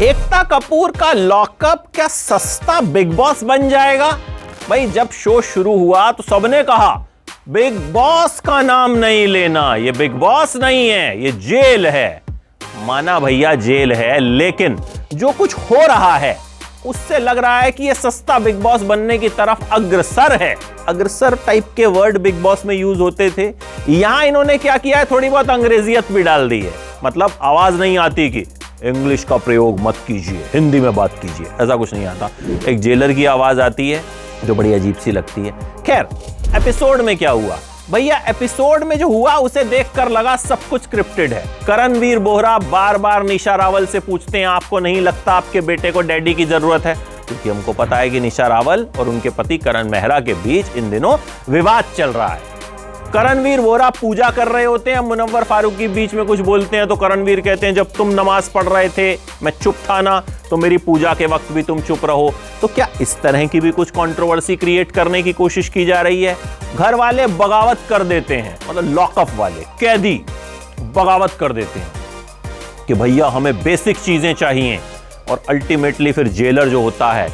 एकता कपूर का लॉकअप क्या सस्ता बिग बॉस बन जाएगा? भाई जब शो शुरू हुआ तो सबने कहा बिग बॉस का नाम नहीं लेना, ये बिग बॉस नहीं है, ये जेल है। माना भैया जेल है, लेकिन जो कुछ हो रहा है उससे लग रहा है कि ये सस्ता बिग बॉस बनने की तरफ अग्रसर है। अग्रसर टाइप के वर्ड बिग बॉस में यूज होते थे, यहां इन्होंने क्या किया है, थोड़ी बहुत अंग्रेजियत भी डाल दी है। मतलब आवाज नहीं आती कि इंग्लिश का प्रयोग मत कीजिए, हिंदी में बात कीजिए, ऐसा कुछ नहीं आता। एक जेलर की आवाज आती है जो बड़ी अजीब सी लगती है। खैर, एपिसोड में क्या हुआ भैया, एपिसोड में जो हुआ उसे देखकर लगा सब कुछ स्क्रिप्टेड है। करणवीर बोहरा बार बार निशा रावल से पूछते हैं आपको नहीं लगता आपके बेटे को डैडी की जरूरत है? क्योंकि हमको पता है कि निशा रावल और उनके पति करण मेहरा के बीच इन दिनों विवाद चल रहा है। करणवीर बोहरा पूजा कर रहे होते हैं, मुनव्वर फारूक के बीच में कुछ बोलते हैं तो करणवीर कहते हैं जब तुम नमाज पढ़ रहे थे मैं चुप था ना, तो मेरी पूजा के वक्त भी तुम चुप रहो। तो क्या इस तरह की भी कुछ कंट्रोवर्सी क्रिएट करने की कोशिश की जा रही है? घर वाले बगावत कर देते हैं, मतलब लॉकअप वाले कैदी बगावत कर देते हैं कि भैया हमें बेसिक चीजें चाहिए, और अल्टीमेटली फिर जेलर जो होता है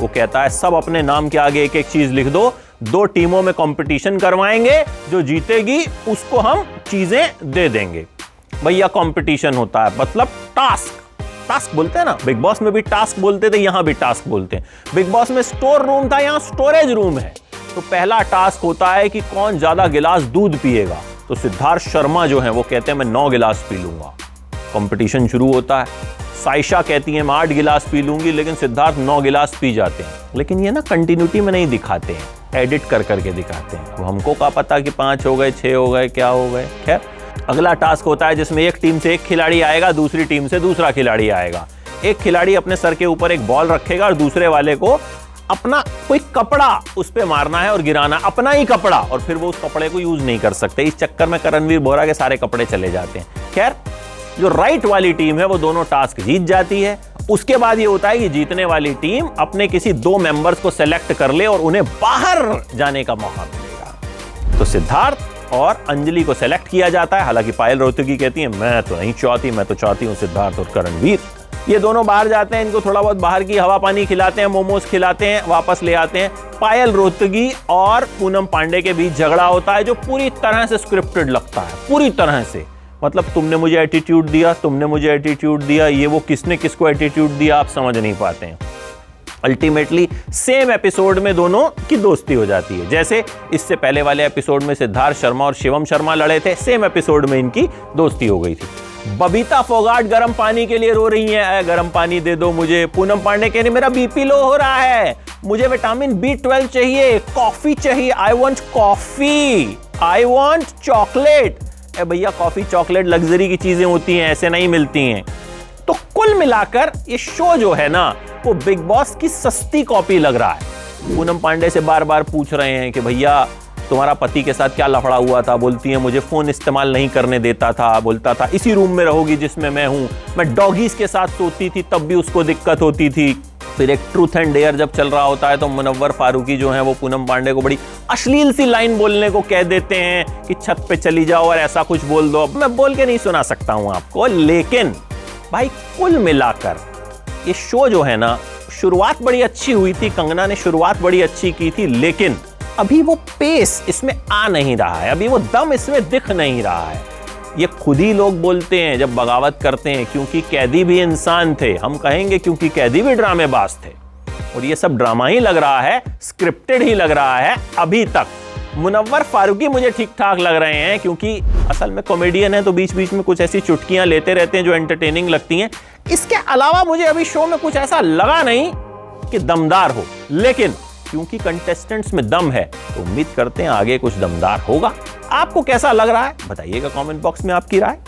वो कहता है सब अपने नाम के आगे एक एक चीज लिख दो, 2 टीमों में कंपटीशन करवाएंगे, जो जीतेगी उसको हम चीजें दे देंगे। भैया कंपटीशन होता है, मतलब टास्क बोलते हैं ना, बिग बॉस में भी टास्क बोलते थे, यहां भी टास्क बोलते हैं। बिग बॉस में स्टोर रूम था, यहां स्टोरेज रूम है। तो पहला टास्क होता है कि कौन ज्यादा गिलास दूध पिएगा। तो सिद्धार्थ शर्मा जो है वो कहते हैं मैं 9 गिलास पी लूंगा। कंपटीशन शुरू होता है, साइशा कहती है मैं 8 गिलास पी लूंगी, लेकिन सिद्धार्थ 9 गिलास पी जाते हैं। लेकिन ये ना कंटिन्यूटी में नहीं दिखाते हैं, एडिट कर करके दिखाते हैं। तो हमको क्या पता कि 5 हो गए, 6 हो गए, क्या हो गए। खैर, अगला टास्क होता है जिसमें एक टीम से एक खिलाड़ी आएगा, दूसरी टीम से दूसरा खिलाड़ी आएगा। एक खिलाड़ी अपने सर के ऊपर एक बॉल रखेगा और दूसरे वाले को अपना कोई कपड़ा उस पे मारना है और गिराना, अपना ही कपड़ा, और फिर वो उस कपड़े को यूज नहीं कर सकते। इस चक्कर में करणवीर बोहरा के सारे कपड़े चले जाते हैं। खैर, जो राइट वाली टीम है वो दोनों टास्क जीत जाती है। उसके बाद ये होता है कि जीतने वाली टीम अपने किसी 2 मेंबर्स को सेलेक्ट कर ले और उन्हें बाहर जाने का मौका मिलेगा। तो सिद्धार्थ और अंजलि को सेलेक्ट किया जाता है। हालांकि पायल रोहतगी कहती है मैं तो नहीं चाहती, मैं तो चाहती हूं सिद्धार्थ और करणवीर। ये दोनों बाहर जाते हैं, इनको थोड़ा बहुत बाहर की हवा पानी खिलाते हैं, मोमोज खिलाते हैं, वापस ले आते हैं। पायल रोहतगी और पूनम पांडे के बीच झगड़ा होता है जो पूरी तरह से स्क्रिप्टेड लगता है, पूरी तरह से। मतलब तुमने मुझे एटीट्यूड दिया, तुमने मुझे एटीट्यूड दिया, ये वो किसने किसको एटीट्यूड दिया आप समझ नहीं पाते हैं। अल्टीमेटली सेम एपिसोड में दोनों की दोस्ती हो जाती है। जैसे इससे पहले वाले एपिसोड में सिद्धार्थ शर्मा और शिवम शर्मा लड़े थे, सेम एपिसोड में इनकी दोस्ती हो गई थी। बबीता फोगाट गर्म पानी के लिए रो रही है, गर्म पानी दे दो मुझे। पूनम पांडे कह रही मेरा बीपी लो हो रहा है, मुझे विटामिन B12 चाहिए, कॉफी चाहिए, I want coffee, I want chocolate. भैया कॉफी चॉकलेट लग्जरी की चीजें होती हैं, ऐसे नहीं मिलती हैं। तो कुल मिलाकर ये शो जो है ना वो बिग बॉस की सस्ती कॉपी लग रहा है। पूनम पांडे से बार बार पूछ रहे हैं कि भैया तुम्हारा पति के साथ क्या लफड़ा हुआ था? बोलती है मुझे फोन इस्तेमाल नहीं करने देता था, बोलता था इसी रूम में रहोगी जिसमें मैं हूं, मैं डॉगीज के साथ सोती थी तब भी उसको दिक्कत होती थी। फिर एक ट्रूथ एंड डेयर जब चल रहा होता है तो मुनव्वर फारूकी जो है वो पूनम पांडे को बड़ी अश्लील सी लाइन बोलने को कह देते हैं कि छत पे चली जाओ और ऐसा कुछ बोल दो। अब मैं बोल के नहीं सुना सकता हूं आपको, लेकिन भाई कुल मिलाकर ये शो जो है ना, शुरुआत बड़ी अच्छी हुई थी, कंगना ने शुरुआत बड़ी अच्छी की थी, लेकिन अभी वो पेस इसमें आ नहीं रहा है, अभी वो दम इसमें दिख नहीं रहा है। ये खुद ही लोग बोलते हैं जब बगावत करते हैं, क्योंकि कैदी भी इंसान थे, हम कहेंगे क्योंकि कैदी भी ड्रामेबाज थे, और ये सब ड्रामा ही लग रहा है, स्क्रिप्टेड ही लग रहा है अभी तक। मुनव्वर फारूकी मुझे ठीक ठाक लग रहे हैं, क्योंकि असल में कॉमेडियन है तो बीच बीच में कुछ ऐसी चुटकियां लेते रहते हैं जो एंटरटेनिंग लगती हैं। इसके अलावा मुझे अभी शो में कुछ ऐसा लगा नहीं कि दमदार हो, लेकिन क्योंकि कंटेस्टेंट्स में दम है तो उम्मीद करते हैं आगे कुछ दमदार होगा। आपको कैसा लग रहा है बताइएगा कमेंट बॉक्स में आपकी राय।